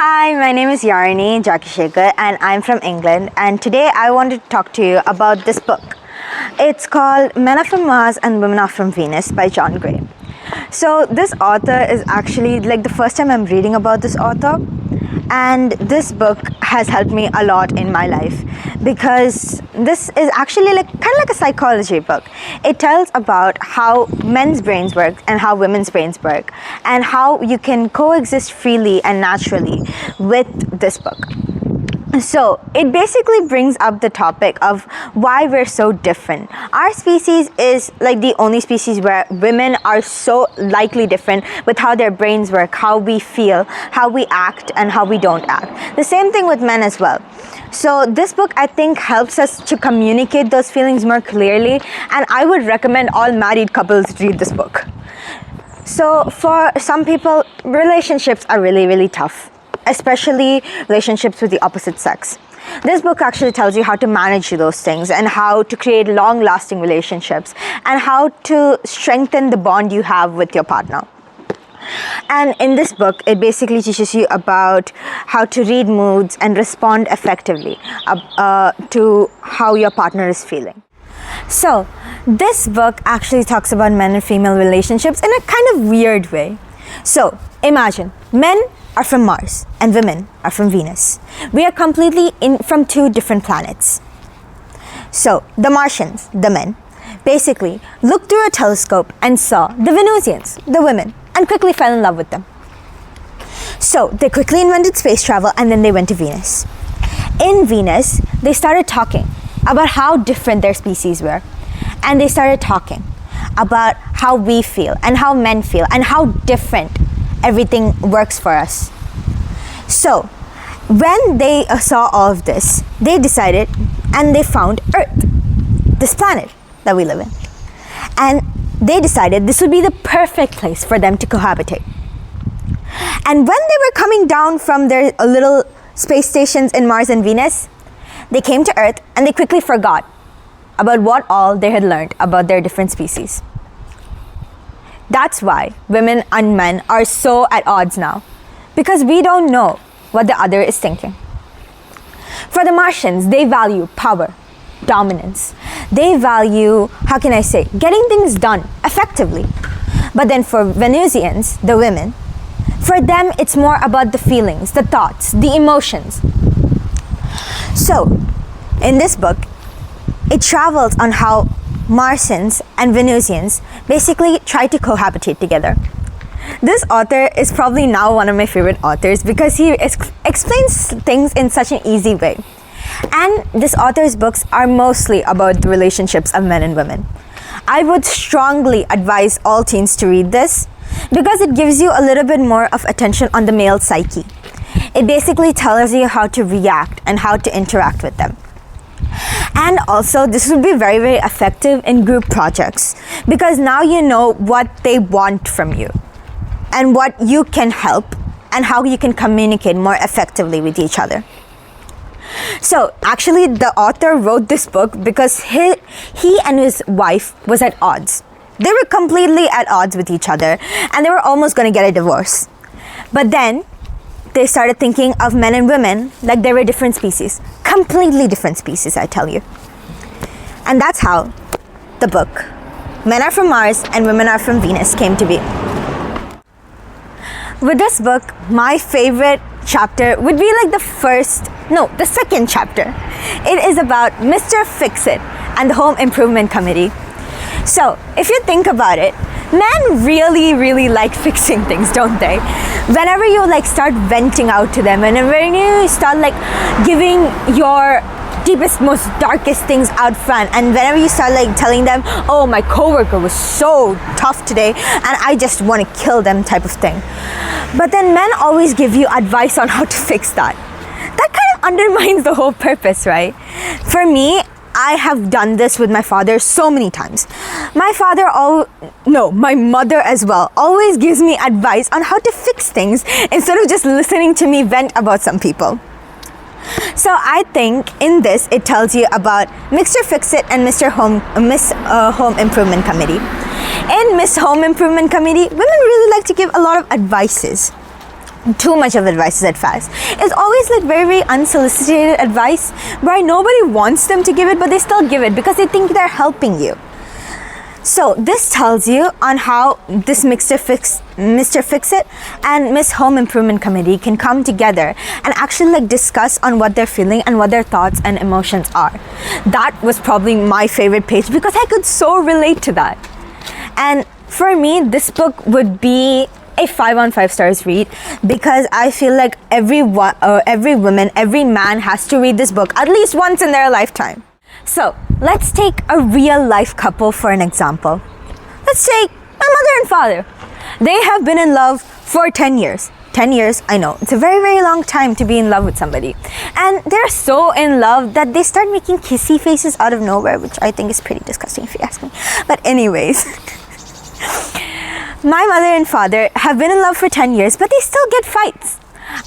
Hi, my name is Yazhini Jackiesekar and I'm from England, and today I wanted to talk to you about this book. It's called Men Are From Mars and Women Are From Venus by John Gray. So this author is actually like the first time I'm reading about this author, and this book has helped me a lot in my life because this is actually kind of like a psychology book. It tells about how men's brains work and how women's brains work and how you can coexist freely and naturally with this book. So it basically brings up the topic of why we're so different. Our species is like the only species where women are so likely different with how their brains work, how we feel, how we act, and how we don't act. The same thing with men as well. So this book, I think, helps us to communicate those feelings more clearly, and I would recommend all married couples read this book. So for some people, relationships are really tough, especially relationships with the opposite sex. This book actually tells you how to manage those things and how to create long-lasting relationships and how to strengthen the bond you have with your partner. And in this book, it basically teaches you about how to read moods and respond effectively to how your partner is feeling. So this book actually talks about men and female relationships in a kind of weird way. So imagine men are from Mars and women are from Venus. We are completely from two different planets. So the Martians, the men, basically looked through a telescope and saw the Venusians, the women, and quickly fell in love with them. So they quickly invented space travel and then they went to Venus. In Venus, they started talking about how different their species were. And they started talking about how we feel and how men feel and how different everything works for us. So when they saw all of this, they decided and they found Earth, this planet that we live in. And they decided this would be the perfect place for them to cohabitate. And when they were coming down from their little space stations in Mars and Venus, they came to Earth and they quickly forgot about what all they had learned about their different species. That's why women and men are so at odds now, because we don't know what the other is thinking. For the Martians, they value power, dominance. They value, getting things done effectively. But then for Venusians, the women, for them it's more about the feelings, the thoughts, the emotions. So in this book, it travels on how Martians and Venusians basically try to cohabitate together. This author is probably now one of my favorite authors because he explains things in such an easy way. And this author's books are mostly about the relationships of men and women. I would strongly advise all teens to read this because it gives you a little bit more of attention on the male psyche. It basically tells you how to react and how to interact with them. And also, this would be very effective in group projects because now you know what they want from you and what you can help and how you can communicate more effectively with each other. So actually, the author wrote this book because he and his wife was at odds. They were completely at odds with each other and they were almost going to get a divorce. But then they started thinking of men and women like they were different species. Completely different species, I tell you. And that's how the book, Men Are From Mars and Women Are From Venus, came to be. With this book, my favorite chapter would be like the second chapter. It is about Mr. Fix-It and the Home Improvement Committee. So, if you think about it, men really like fixing things, don't they? Whenever you start venting out to them and when you start giving your deepest, most darkest things out front, and whenever you start telling them, oh, my coworker was so tough today and I just want to kill them type of thing. But then men always give you advice on how to fix that. That kind of undermines the whole purpose, right? For me, I have done this with my father so many times. My mother as well always gives me advice on how to fix things instead of just listening to me vent about some people. So I think in this, it tells you about Mr. Fix-It and Miss Home Improvement Committee. In Miss Home Improvement Committee, women really like to give a lot of advices. too much of advice is advice. It's always like very, very unsolicited advice where nobody wants them to give it, but they still give it because they think they're helping you. So this tells you on how this Mr. Fix-It and Miss Home Improvement Committee can come together and actually like discuss on what they're feeling and what their thoughts and emotions are. That was probably my favorite page because I could so relate to that. And for me, this book would be a 5 on 5 stars read because I feel like every woman, every man has to read this book at least once in their lifetime. So let's take a real life couple for an example. Let's take my mother and father. They have been in love for 10 years. 10 years, I know, it's a very, very long time to be in love with somebody. And they're so in love that they start making kissy faces out of nowhere, which I think is pretty disgusting if you ask me. But anyways, my mother and father have been in love for 10 years, but they still get fights.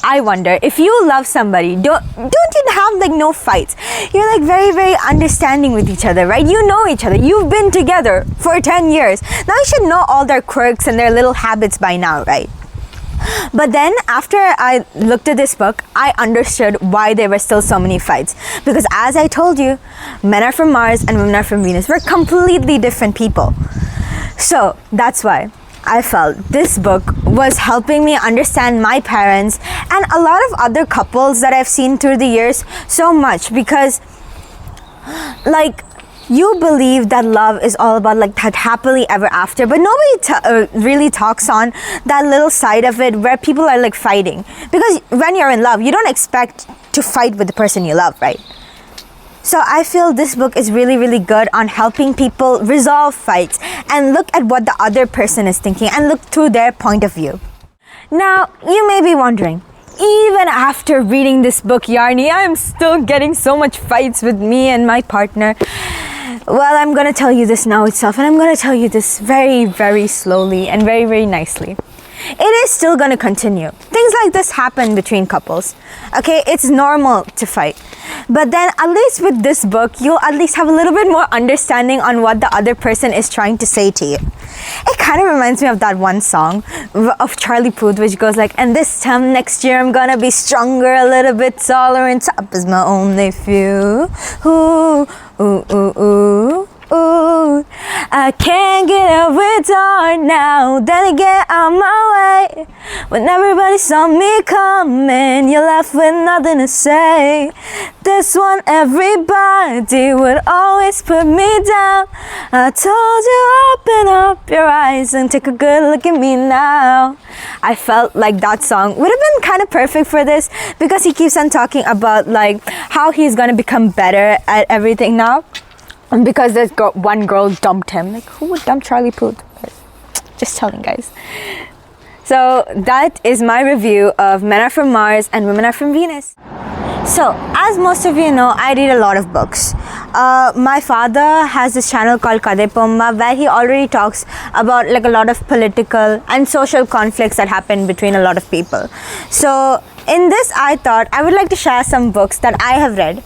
I wonder, if you love somebody, don't you have like no fights? You're like very, very understanding with each other, right? You know each other. You've been together for 10 years. Now you should know all their quirks and their little habits by now, right? But then after I looked at this book, I understood why there were still so many fights. Because as I told you, men are from Mars and women are from Venus. We're completely different people. So that's why I felt this book was helping me understand my parents and a lot of other couples that I've seen through the years so much, because like you believe that love is all about like that happily ever after, but nobody really talks on that little side of it where people are like fighting, because when you're in love you don't expect to fight with the person you love, right? So I feel this book is really, really good on helping people resolve fights and look at what the other person is thinking and look through their point of view. Now, you may be wondering, even after reading this book, Yazhini, I'm still getting so much fights with me and my partner. Well, I'm going to tell you this now itself, and I'm going to tell you this very, very slowly and very, very nicely. It is still going to continue. Things like this happen between couples. Okay, it's normal to fight. But then at least with this book, you'll at least have a little bit more understanding on what the other person is trying to say to you. It kind of reminds me of that one song of Charlie Puth, which goes like, and this time next year I'm gonna be stronger, a little bit taller, and top is my only few. Ooh, ooh, ooh, ooh. Ooh, I can't get out with dark now, then I get out my way. When everybody saw me coming, you left with nothing to say. This one, everybody would always put me down. I told you, open up your eyes and take a good look at me now. I felt like that song would have been kind of perfect for this, because he keeps on talking about like how he's gonna become better at everything now. Because this one girl dumped him. Like, who would dump Charlie Puth? Just telling, guys. So that is my review of Men Are From Mars and Women Are From Venus. So, as most of you know, I read a lot of books. My father has this channel called Kade Pomma, where he already talks about like a lot of political and social conflicts that happen between a lot of people. So, in this, I thought I would like to share some books that I have read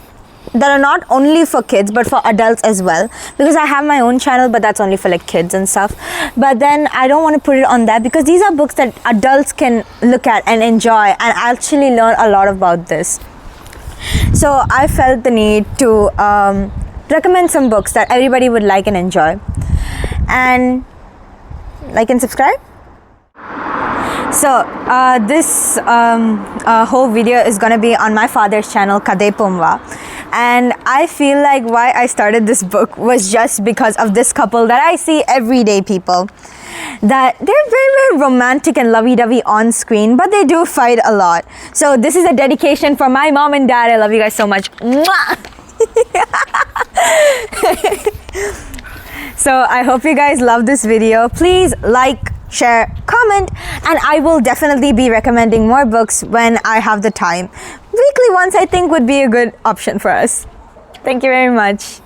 that are not only for kids but for adults as well, because I have my own channel, but that's only for like kids and stuff. But then I don't want to put it on that, because these are books that adults can look at and enjoy and actually learn a lot about this. So I felt the need to recommend some books that everybody would like and enjoy. And like and subscribe. So this whole video is gonna be on my father's channel, Kade Pomma. And I feel like why I started this book was just because of this couple that I see everyday people. That they're very, very romantic and lovey-dovey on screen, but they do fight a lot. So this is a dedication for my mom and dad. I love you guys so much. Mwah! So I hope you guys love this video. Please like, share, comment, and I will definitely be recommending more books when I have the time. Weekly ones I think would be a good option for us. Thank you very much.